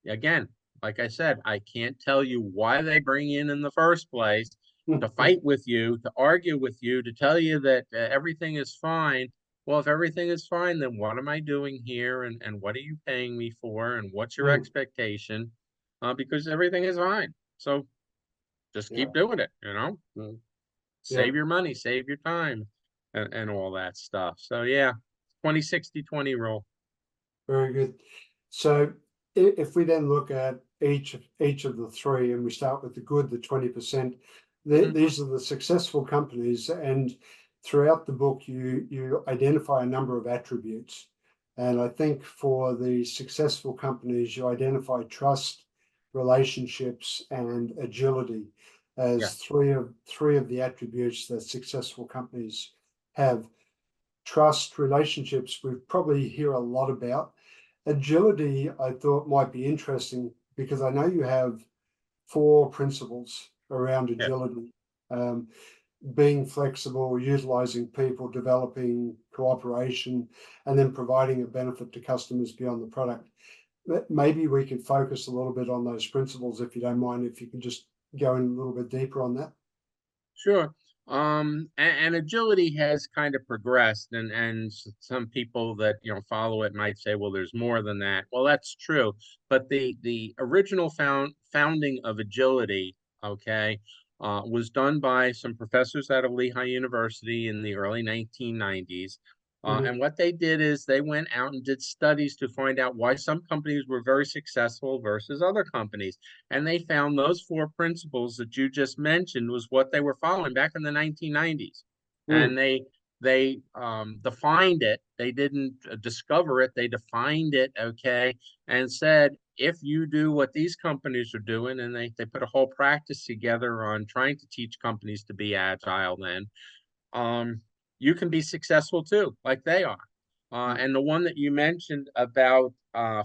again, like I said, I can't tell you why they bring you in the first place, mm, to mm, fight with you, to argue with you, to tell you that everything is fine. Well, if everything is fine, then what am I doing here? And what are you paying me for? And what's your mm, expectation? Because everything is fine. So just yeah, keep doing it, yeah. save your money, save your time, and all that stuff. So yeah, 20-60-20 rule. Very good. So if we then look at each of the three, and we start with the good, the 20%, Mhm. these are the successful companies. And throughout the book, you identify a number of attributes. And I think for the successful companies, you identify trust, relationships, and agility Yeah, as three of the attributes that successful companies have. Trust, relationships, we probably hear a lot about. Agility, I thought might be interesting because I know you have four principles around yeah. agility. Um, being flexible, utilizing people, developing cooperation, and then providing a benefit to customers beyond the product. Maybe we could focus a little bit on those principles, if you don't mind, if you can just go in a little bit deeper on that. Sure. And agility has kind of progressed, and some people that follow it might say, well, there's more than that. Well, that's true, but the original founding of agility, okay, was done by some professors out of Lehigh University in the early 1990s. Mm-hmm. And what they did is they went out and did studies to find out why some companies were very successful versus other companies. And they found those four principles that you just mentioned was what they were following back in the 1990s. Mm. And they defined it. They didn't discover it. They defined it, okay, and said, if you do what these companies are doing, and they put a whole practice together on trying to teach companies to be agile then, you can be successful too, like they are. Mm. And the one that you mentioned about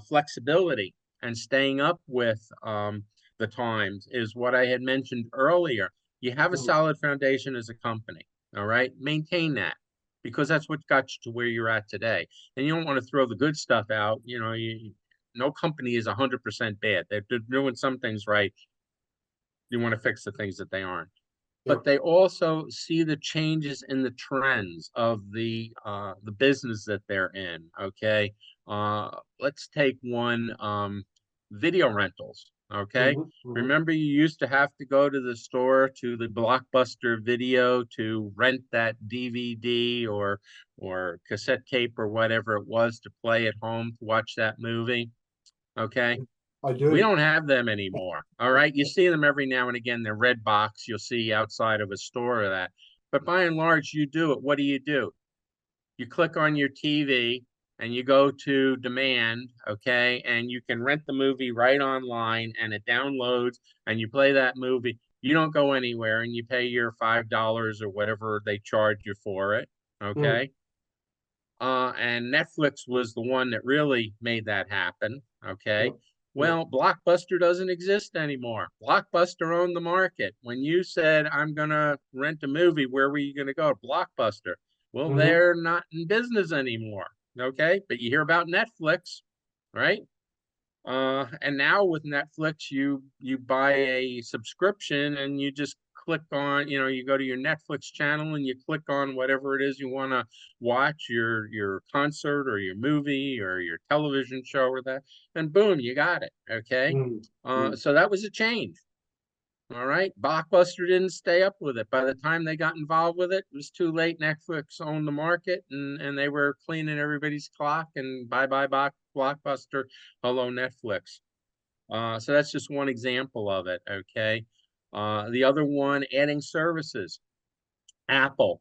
flexibility and staying up with the times is what I had mentioned earlier. You have a Mm. solid foundation as a company, all right? Maintain that because that's what got you to where you're at today. And you don't want to throw the good stuff out. No company is 100% bad. They're doing some things right. You want to fix the things that they aren't, but Yep. they also see the changes in the trends of the business that they're in. Okay, let's take one, video rentals. Okay, Mm-hmm. Mm-hmm. remember you used to have to go to the store to the Blockbuster Video to rent that DVD or cassette tape or whatever it was to play at home to watch that movie. Okay, I we do. don't have them anymore. All right. You see them every now and again. They're red box. You'll see outside of a store of that. But by and large, you do it. What do? You click on your TV and you go to demand, okay, and you can rent the movie right online and it downloads and you play that movie. You don't go anywhere and you pay your $5 or whatever they charge you for it, Mm. okay? And Netflix was the one that really made that happen. Okay. Yep. Yep. Well, Blockbuster doesn't exist anymore. Blockbuster owned the market. When you said, I'm going to rent a movie, where were you going to go? Blockbuster. Well, Mm-hmm. they're not in business anymore. Okay. But you hear about Netflix, right? And now with Netflix, you buy a subscription and you just click on, you go to your Netflix channel and you click on whatever it is you want to watch, your concert or your movie or your television show or that, and boom, you got it. Okay. Mm. Mm. So that was a change. All right. Blockbuster didn't stay up with it. By the time they got involved with it, it was too late. Netflix owned the market and they were cleaning everybody's clock and bye Blockbuster. Hello, Netflix. So that's just one example of it. Okay. The other one, adding services. Apple.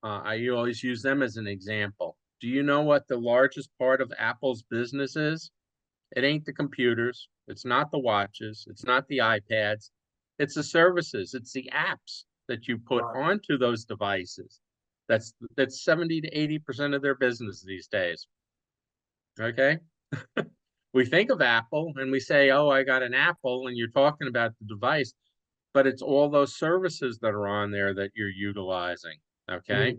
I always use them as an example. Do you know what the largest part of Apple's business is? It ain't the computers. It's not the watches. It's not the iPads. It's the services. It's the apps that you put Right. onto those devices. That's 70 to 80% of their business these days. Okay. We think of Apple and we say, oh, I got an Apple, and you're talking about the device, but it's all those services that are on there that you're utilizing. Okay.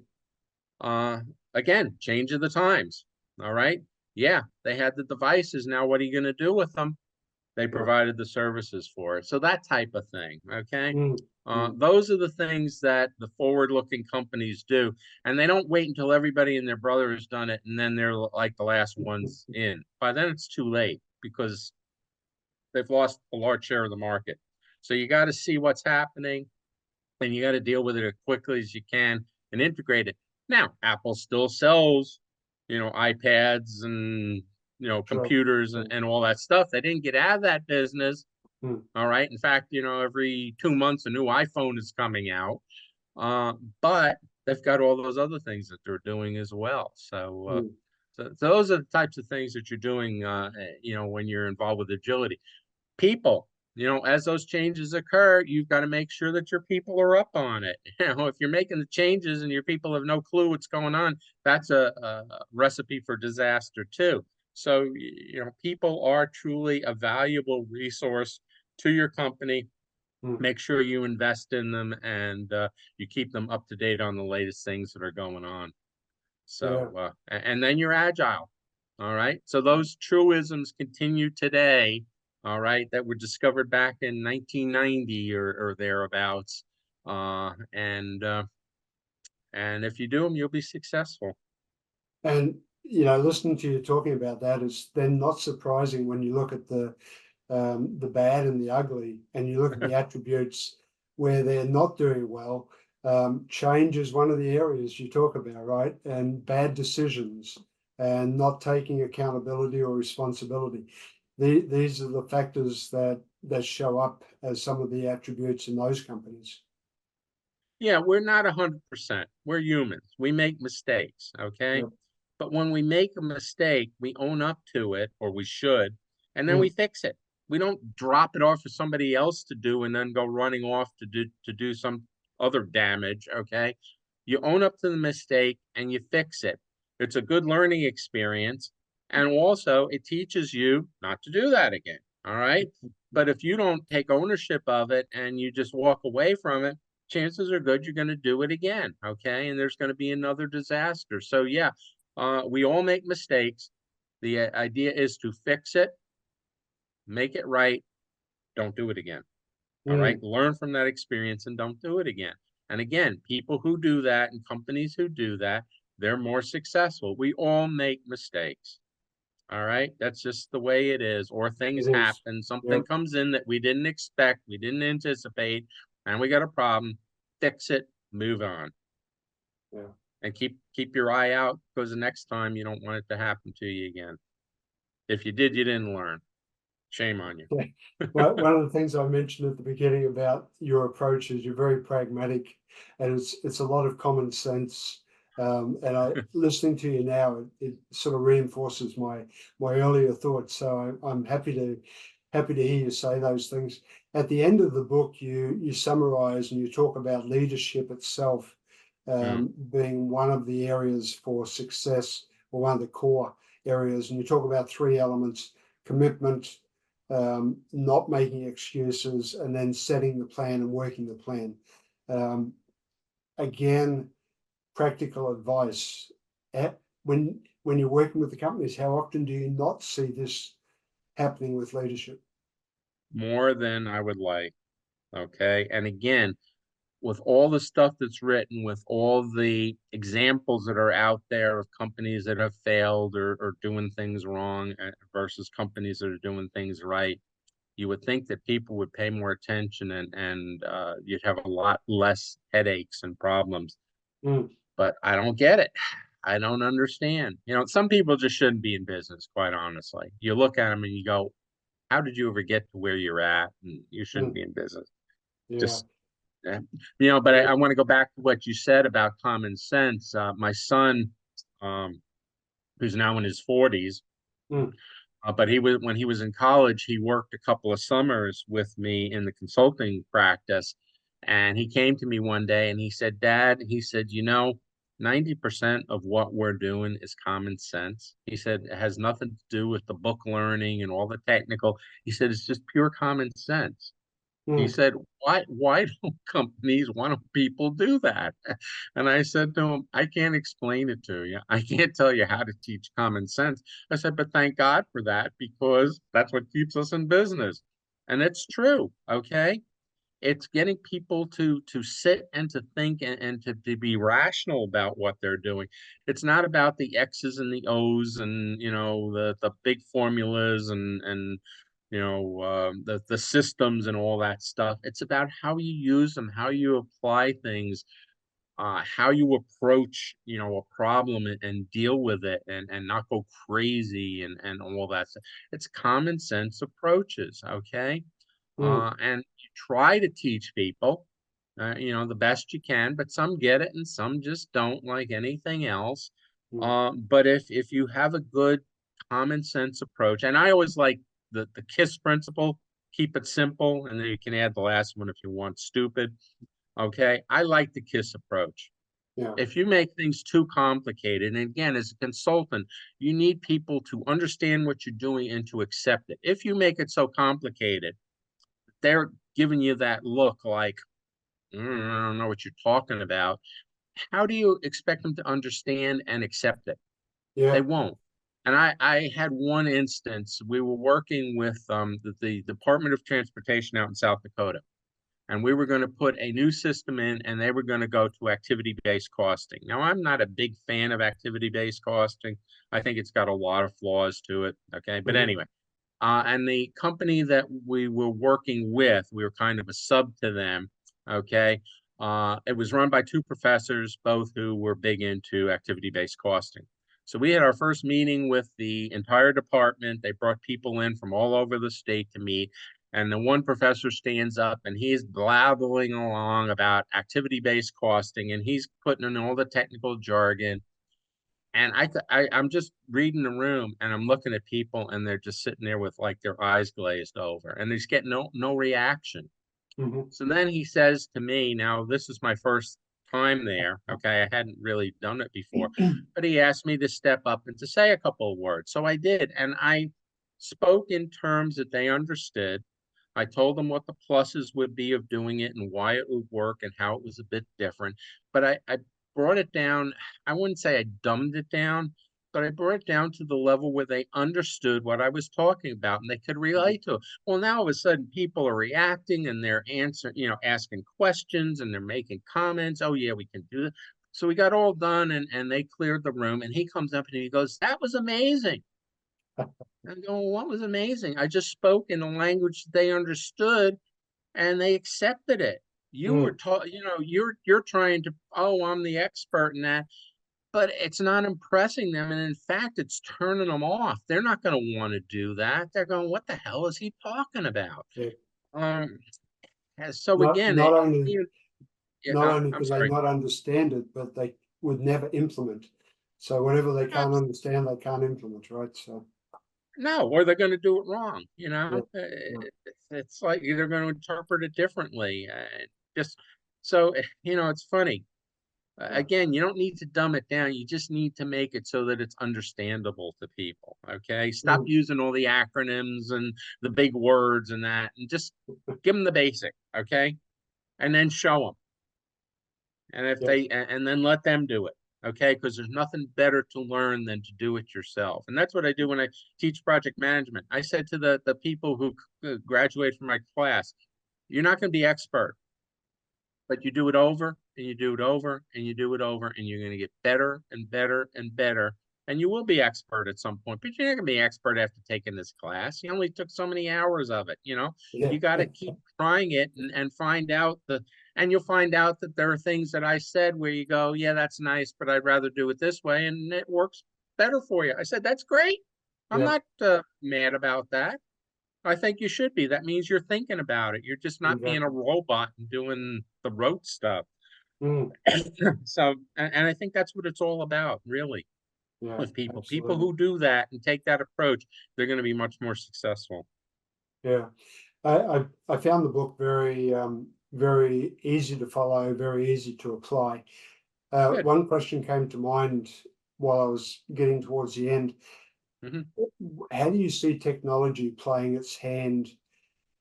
Mm. Uh, Again, change of the times. All right. Yeah, they had the devices. Now, what are you going to do with them? They Yeah. provided the services for it. So that type of thing. Okay. Mm. Mm. Those are the things that the forward-looking companies do, and they don't wait until everybody and their brother has done it, and then they're like the last ones in. By then, it's too late because they've lost a large share of the market. So you got to see what's happening, and you got to deal with it as quickly as you can and integrate it. Now, Apple still sells, iPads and Sure. computers Sure. and all that stuff. They didn't get out of that business. Mm. All right. In fact, every 2 months a new iPhone is coming out. But they've got all those other things that they're doing as well. Mm. So those are the types of things that you're doing, when you're involved with agility. People, as those changes occur, you've got to make sure that your people are up on it. If you're making the changes and your people have no clue what's going on, that's a recipe for disaster too. So, people are truly a valuable resource to your company. Mm. Make sure you invest in them, and you keep them up to date on the latest things that are going on. Yeah. So, and then you're agile. All right. So those truisms continue today. All right. That were discovered back in 1990 or thereabouts. And if you do them, you'll be successful. And listening to you talking about that is then not surprising when you look at the bad and the ugly, and you look at the attributes where they're not doing well. Change is one of the areas you talk about, right? And bad decisions and not taking accountability or responsibility. These are the factors that show up as some of the attributes in those companies. Yeah, we're not 100%. We're humans. We make mistakes. Okay. Yeah. But when we make a mistake, we own up to it, or we should, and then we Mm, fix it. We don't drop it off for somebody else to do and then go running off to do some other damage. Okay. You own up to the mistake and you fix it. It's a good learning experience. And also, it teaches you not to do that again. All right. But if you don't take ownership of it and you just walk away from it, chances are good you're going to do it again. Okay. And there's going to be another disaster. So, yeah, we all make mistakes. The idea is to fix it, make it right, don't do it again. All right. mm, Learn from that experience and don't do it again. And again, people who do that and companies who do that, they're more successful. We all make mistakes. All right. That's just the way it is. Or it things is. happen, Yeah. something comes in that we didn't expect, we didn't anticipate, and we got a problem. Fix it, move on. Yeah. And keep your eye out, because the next time you don't want it to happen to you again. If you did, you didn't learn. Shame on you. Yeah. Well, one of the things I mentioned at the beginning about your approach is you're very pragmatic, and it's a lot of common sense. And listening to you now, it sort of reinforces my earlier thoughts. So I'm happy to hear you say those things. At the end of the book, you summarize and you talk about leadership itself Mm. being one of the areas for success, or one of the core areas. And you talk about three elements: commitment, not making excuses, and then setting the plan and working the plan. Um, Again, practical advice. When you're working with the companies, how often do you not see this happening with leadership? More than I would like. Okay. And again, with all the stuff that's written, with all the examples that are out there of companies that have failed or doing things wrong versus companies that are doing things right, you would think that people would pay more attention, and you'd have a lot less headaches and problems. Mm, But I don't get it. I don't understand. Some people just shouldn't be in business, quite honestly. You look at them and you go, how did you ever get to where you're at? And you shouldn't mm, be in business. yeah. Just, but Yeah. I want to go back to what you said about common sense. My son, um, who's now in his 40s, Mm, but when he was in college, he worked a couple of summers with me in the consulting practice. And he came to me one day and he said, Dad, he said, 90% of what we're doing is common sense. He said, it has nothing to do with the book learning and all the technical. He said, it's just pure common sense. He mm, said, why don't companies, why don't people do that? And I said to him, I can't explain it to you. I can't tell you how to teach common sense. I said, but thank God for that, because that's what keeps us in business. And it's true. Okay. It's getting people to sit and to think, and to be rational about what they're doing. It's not about the X's and the O's and the big formulas and the systems and all that stuff. It's about how you use them, how you apply things, how you approach a problem, and deal with it, and not go crazy and all that stuff. It's common sense approaches. Okay. mm, And you try to teach people, the best you can, but some get it and some just don't, like anything else. mm, But if you have a good common sense approach, and I always like the KISS principle, keep it simple, and then you can add the last one if you want, stupid. Okay. I like the KISS approach. yeah. If you make things too complicated, and again, as a consultant, you need people to understand what you're doing and to accept it. If you make it so complicated, they're giving you that look like, I don't know what you're talking about. How do you expect them to understand and accept it? They Yeah. won't. And I had one instance. We were working with the Department of Transportation out in South Dakota, and we were going to put a new system in, and they were going to go to activity-based costing. Now, I'm not a big fan of activity-based costing. I think it's got a lot of flaws to it. Okay, but Mhm. anyway, and the company that we were working with, we were kind of a sub to them. Okay, it was run by two professors, both who were big into activity-based costing. So we had our first meeting with the entire department. They brought people in from all over the state to meet. And the one professor stands up and he's blabbering along about activity-based costing, and he's putting in all the technical jargon. And I'm just reading the room and I'm looking at people and they're just sitting there with like their eyes glazed over and they just get no reaction. Mhm. So then he says to me, now this is my first time there. Okay. I hadn't really done it before, but he asked me to step up and to say a couple of words. So I did. And I spoke in terms that they understood. I told them what the pluses would be of doing it and why it would work and how it was a bit different. But I brought it down. I wouldn't say I dumbed it down, but I brought it down to the level where they understood what I was talking about and they could relate to it. Well, now all of a sudden people are reacting and they're answering, asking questions and they're making comments. Oh, yeah, we can do that. So we got all done and they cleared the room. And he comes up and he goes, "That was amazing." I go, "What was amazing? I just spoke in a language they understood and they accepted it. You were Mm. taught, you're trying to, oh, I'm the expert in that, but it's not impressing them. And in fact, it's turning them off. They're not going to want to do that. They're going, what the hell is he talking about?" Yeah. Um, so Not again, not only not only I'm can they sorry. not understand it, but they would never implement. So whatever they can't understand, they can't implement, right? So No, or they're going to do it wrong. yeah, yeah, It's like they're going to interpret it differently. Just so it's funny. yeah. Again, you don't need to dumb it down. You just need to make it so that it's understandable to people. Okay, stop Mm. using all the acronyms and the big words and that, and just give them the basic. Okay, and then show them. And if Yeah. and then let them do it. Okay, because there's nothing better to learn than to do it yourself. And that's what I do when I teach project management. I said to the people who graduate from my class, you're not going to be expert, but you do it over and you do it over and you do it over, and you're going to get better and better and better. And you will be expert at some point, but you're not going to be expert after taking this class. You only took so many hours of it. Yeah. You got to keep trying it and find out and you'll find out that there are things that I said where you go, yeah, that's nice, but I'd rather do it this way. And it works better for you. I said, that's great. I'm Yeah. not mad about that. I think you should be. That means you're thinking about it. You're just not being a Exactly. robot and doing the rote stuff. Mm. So, and I think that's what it's all about, really, Yeah. with people. People Absolutely. who do that and take that approach, they're going to be much more successful. Yeah. I found the book very easy to follow, very easy to apply. Good. One question came to mind while I was getting towards the end. Hmm. How do you see technology playing its hand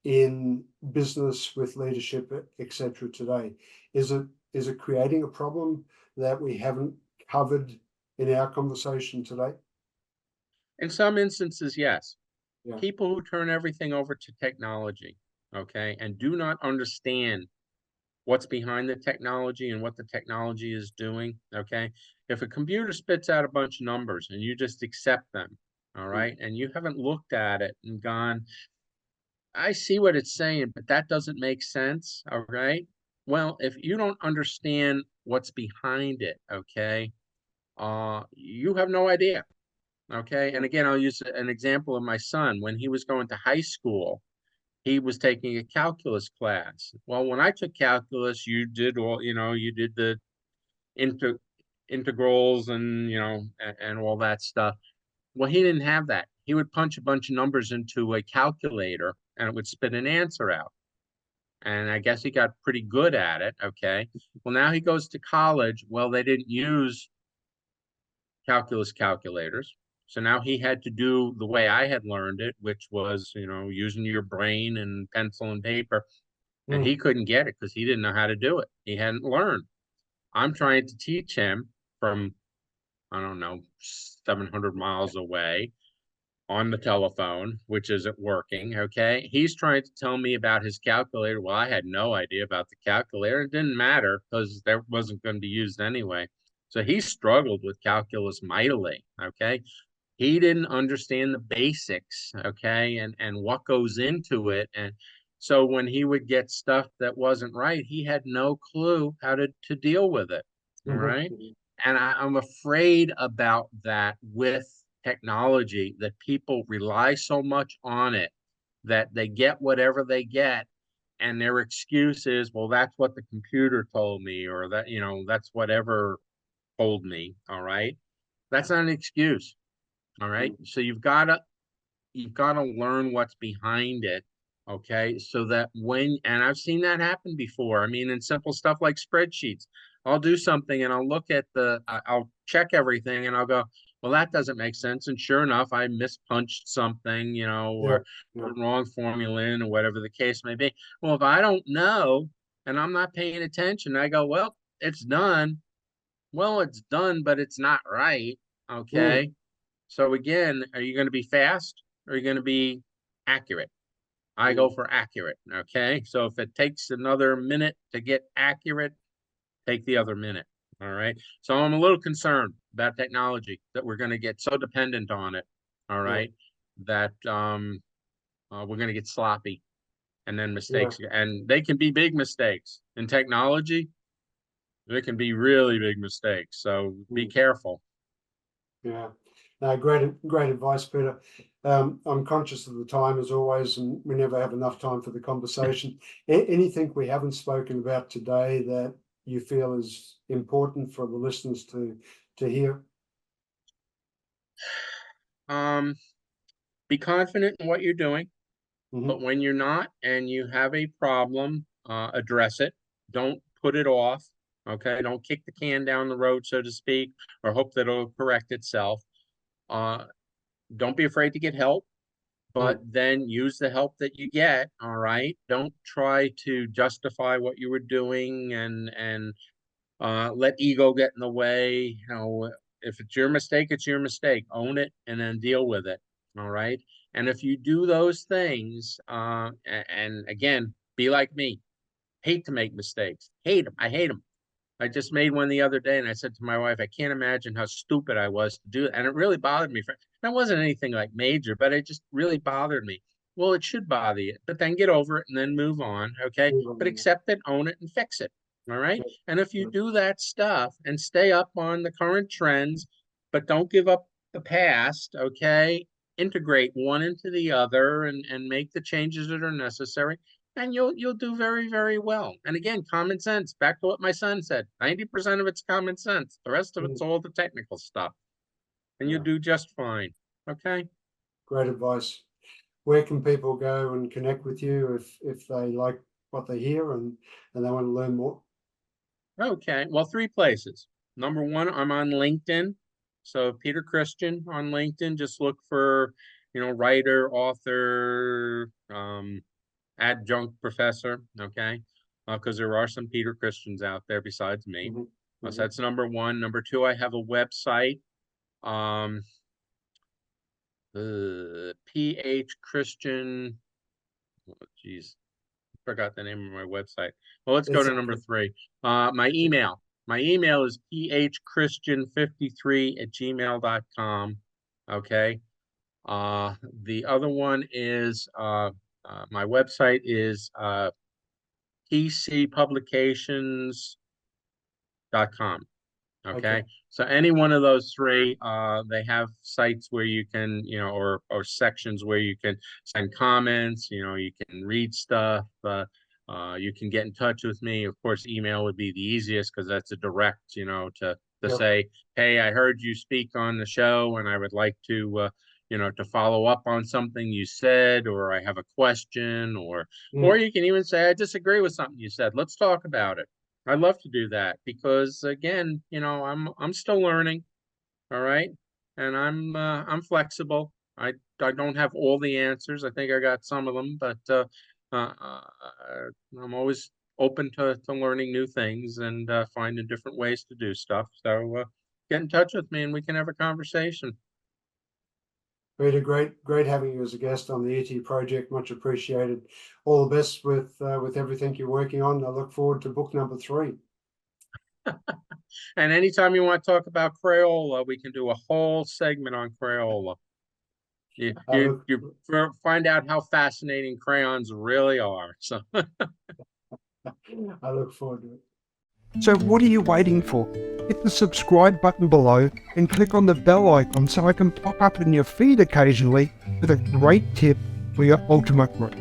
in business with leadership, etc. today? Is it creating a problem that we haven't covered in our conversation today? In some instances, yes. Yeah. People who turn everything over to technology, okay, and do not understand what's behind the technology and what the technology is doing, okay? If a computer spits out a bunch of numbers and you just accept them, all Mm. right, and you haven't looked at it and gone, I see what it's saying, but that doesn't make sense. All right. Well, if you don't understand what's behind it, okay, you have no idea. Okay. Yeah. And again, I'll use an example of my son. When he was going to high school, he was taking a calculus class. Well, when I took calculus, you did you did the inter integrals and and all that stuff. Well, he didn't have that. He would punch a bunch of numbers into a calculator and it would spit an answer out. And I guess he got pretty good at it. Okay. Well, now he goes to college. Well, they didn't use calculus calculators. So now he had to do the way I had learned it, which was, using your brain and pencil and paper. and Mm. he couldn't get it because he didn't know how to do it. He hadn't learned. I'm trying to teach him from, I don't know, 700 miles away on the telephone, which isn't working. Okay. He's trying to tell me about his calculator. Well, I had no idea about the calculator. It didn't matter because that wasn't going to be used anyway. So he struggled with calculus mightily. Okay. He didn't understand the basics. Okay. And what goes into it. And so when he would get stuff that wasn't right, he had no clue how to deal with it. All Mhm. right. And I'm afraid about that with technology, that people rely so much on it that they get whatever they get, and their excuse is, well, that's what the computer told me, or that, that's whatever told me. All right. That's not an excuse. All right. Mhm. So you've got to learn what's behind it. Okay. So that and I've seen that happen before. I mean, in simple stuff like spreadsheets, I'll do something and I'll check everything and I'll go, well, that doesn't make sense. And sure enough, I mispunched something, Yeah. or Yeah. put wrong formula in, or whatever the case may be. Well, if I don't know and I'm not paying attention, I go, well, it's done. Well, it's done, but it's not right. Mm. Okay. So again, are you going to be fast or are you going to be accurate? I go Mm. for accurate. Okay. So if it takes another minute to get accurate, take the other minute. All right. So I'm a little concerned about technology, that we're going to get so dependent on it. All Yeah. right. That we're going to get sloppy, and then Yeah. mistakes, and they can be big mistakes in technology. They can be really big mistakes. So be Mm. careful. Yeah. No, great advice, Peter. I'm conscious of the time as always, and we never have enough time for the conversation. Anything we haven't spoken about today that you feel is important for the listeners to hear? Um, be confident in what you're doing. Hmm. But when you're not and you have a problem, address it. Don't put it off. Okay. Don't kick the can down the road, so to speak, or hope that it'll correct itself. Uh, don't be afraid to get help, but Mm. then use the help that you get. All right. Don't try to justify what you were doing and let ego get in the way. If it's your mistake, it's your mistake. Own it and then deal with it. All right. And if you do those things, and again, be like me, hate to make mistakes, hate them. I hate them. I just made one the other day, and I said to my wife, I can't imagine how stupid I was to do it. And it really bothered me. That wasn't anything like major, but it just really bothered me. Well, it should bother you, but then get over it and then move on. Okay. But accept it, own it, and fix it. All right. Yeah. And if you Yeah. do that stuff and stay up on the current trends, but don't give up the past, okay, integrate one into the other and make the changes that are necessary, and you'll do very, very well. And again, common sense. Back to what my son said: 90% of it's common sense. The rest of Mm. it's all the technical stuff, and you'll Yeah. do just fine. Okay. Great advice. Where can people go and connect with you if they like what they hear and they want to learn more? Okay. Well, three places. Number one, I'm on LinkedIn. So Peter Christian on LinkedIn. Just look for, writer, author, adjunct professor. Okay. Because there are some Peter Christians out there besides me. Hmm. So Hmm. that's number one. Number two, I have a website. Um, PH Christian. Oh, geez, forgot the name of my website. Well, let's go It's to number okay. three. My email. My email is phchristian53@gmail.com. Okay. The other one is my website is pcpublications.com. Okay. Okay. So any one of those three, they have sites where you can, or sections where you can send comments, you can read stuff, you can get in touch with me. Of course, email would be the easiest because that's a direct, to Yep. say, hey, I heard you speak on the show and I would like to follow up on something you said, or I have a question, or Mm. you can even say, I disagree with something you said. Let's talk about it. I'd love to do that because again, I'm still learning, all right? And I'm flexible. I don't have all the answers. I think I got some of them, but I'm always open to learning new things and finding different ways to do stuff. So get in touch with me and we can have a conversation. Peter, great having you as a guest on the ET project. Much appreciated. All the best with everything you're working on. I look forward to book number 3. And anytime you want to talk about Crayola, we can do a whole segment on Crayola. I look Find out how fascinating crayons really are. So I look forward to it. So what are you waiting for? Hit the subscribe button below and click on the bell icon so I can pop up in your feed occasionally with a great tip for your ultimate growth.